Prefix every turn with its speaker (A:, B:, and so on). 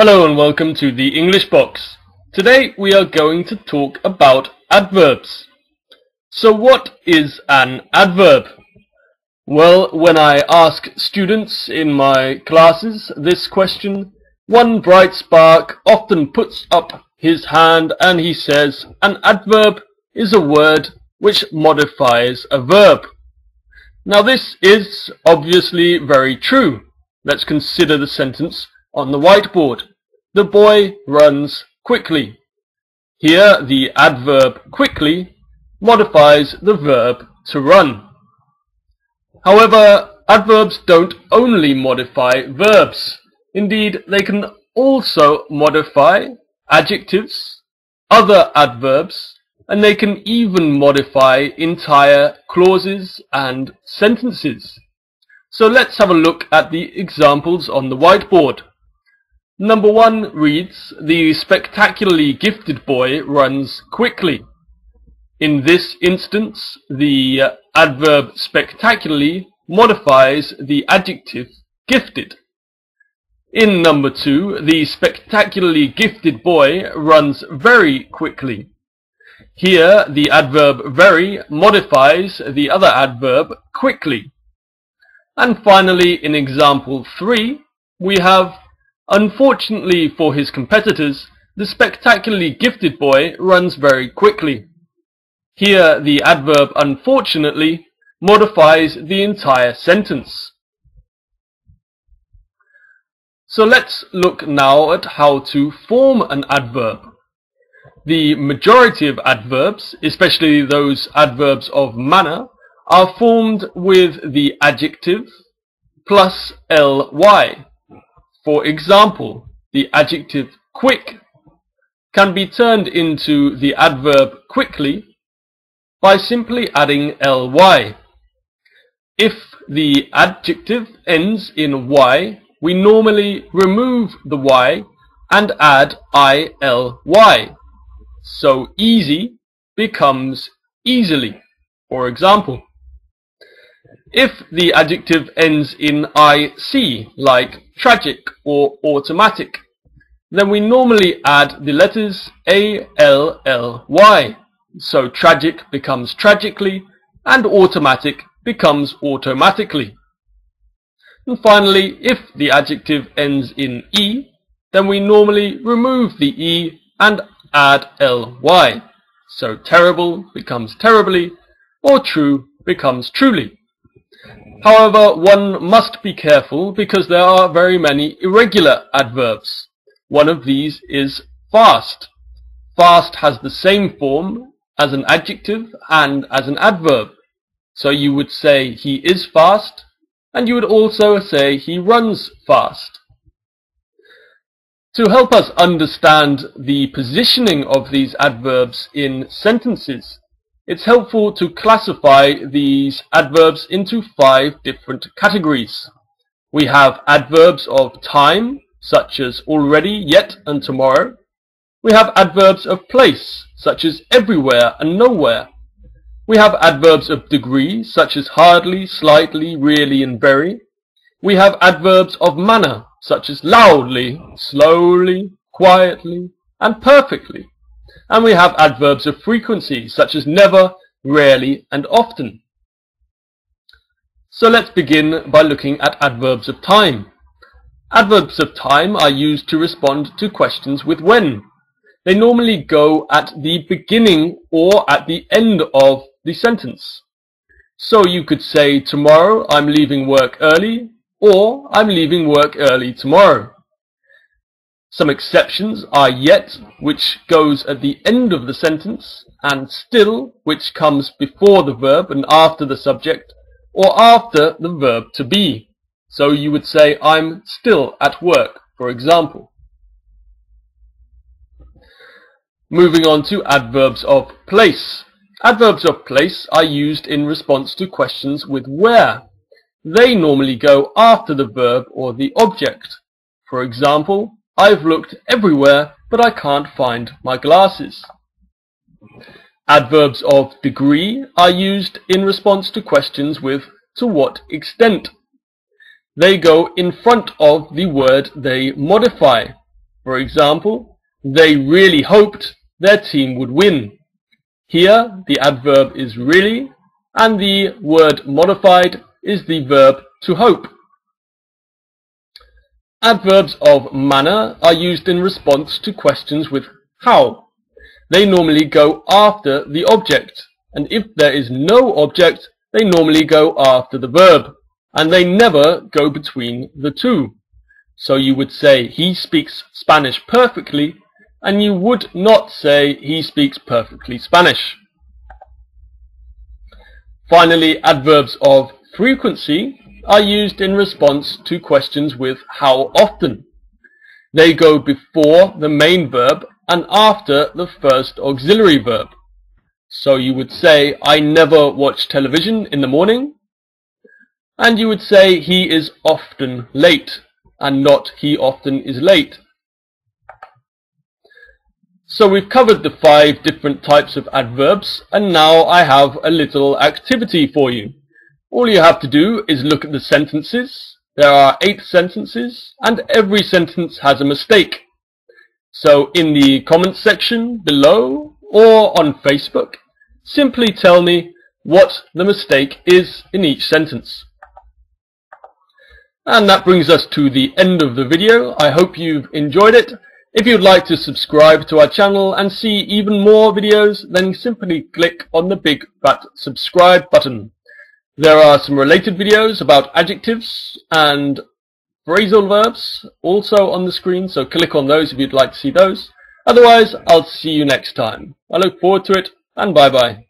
A: Hello and welcome to the English Box. Today we are going to talk about adverbs. So what is an adverb? Well, when I ask students in my classes this question, one bright spark often puts up his hand and he says, an adverb is a word which modifies a verb. Now this is obviously very true. Let's consider the sentence on the whiteboard. The boy runs quickly. Here the adverb quickly modifies the verb to run. However, adverbs don't only modify verbs. Indeed, they can also modify adjectives, other adverbs, and they can even modify entire clauses and sentences. So let's have a look at the examples on the whiteboard. Number 1 reads, the spectacularly gifted boy runs quickly. In this instance, the adverb spectacularly modifies the adjective gifted. In number 2, the spectacularly gifted boy runs very quickly. Here, the adverb very modifies the other adverb quickly. And finally, in example 3, we have, unfortunately for his competitors, the spectacularly gifted boy runs very quickly. Here, the adverb unfortunately modifies the entire sentence. So let's look now at how to form an adverb. The majority of adverbs, especially those adverbs of manner, are formed with the adjective plus ly. For example, the adjective quick can be turned into the adverb quickly by simply adding ly. If the adjective ends in y, we normally remove the y and add ily. So easy becomes easily, for example. If the adjective ends in ic, like tragic or automatic, then we normally add the letters ally. So tragic becomes tragically and automatic becomes automatically. And finally, if the adjective ends in e, then we normally remove the e and add ly. So terrible becomes terribly, or true becomes truly. However, one must be careful because there are very many irregular adverbs. One of these is fast. Fast has the same form as an adjective and as an adverb. So you would say he is fast, and you would also say he runs fast. To help us understand the positioning of these adverbs in sentences, it's helpful to classify these adverbs into 5 different categories. We have adverbs of time, such as already, yet, and tomorrow. We have adverbs of place, such as everywhere and nowhere. We have adverbs of degree, such as hardly, slightly, really, and very. We have adverbs of manner, such as loudly, slowly, quietly, and perfectly. And we have adverbs of frequency, such as never, rarely, and often. So let's begin by looking at adverbs of time. Adverbs of time are used to respond to questions with when. They normally go at the beginning or at the end of the sentence. So you could say, tomorrow I'm leaving work early, or I'm leaving work early tomorrow. Some exceptions are yet, which goes at the end of the sentence, and still, which comes before the verb and after the subject, or after the verb to be. So you would say, I'm still at work, for example. Moving on to adverbs of place. Adverbs of place are used in response to questions with where. They normally go after the verb or the object. For example, I've looked everywhere, but I can't find my glasses. Adverbs of degree are used in response to questions with to what extent. They go in front of the word they modify. For example, they really hoped their team would win. Here, the adverb is really, and the word modified is the verb to hope. Adverbs of manner are used in response to questions with how. They normally go after the object, and if there is no object, they normally go after the verb, and they never go between the two. So you would say he speaks Spanish perfectly, and you would not say he speaks perfectly Spanish. Finally, adverbs of frequency are used in response to questions with how often. They go before the main verb and after the first auxiliary verb. So you would say, I never watch television in the morning, and you would say he is often late, and not he often is late. So we've covered the 5 different types of adverbs, and now I have a little activity for you. All you have to do is look at the sentences. There are 8 sentences, and every sentence has a mistake. So in the comments section below or on Facebook, simply tell me what the mistake is in each sentence. And that brings us to the end of the video. I hope you've enjoyed it. If you'd like to subscribe to our channel and see even more videos, then simply click on the big fat subscribe button. There are some related videos about adjectives and phrasal verbs also on the screen, so click on those if you'd like to see those. Otherwise, I'll see you next time. I look forward to it, and bye bye.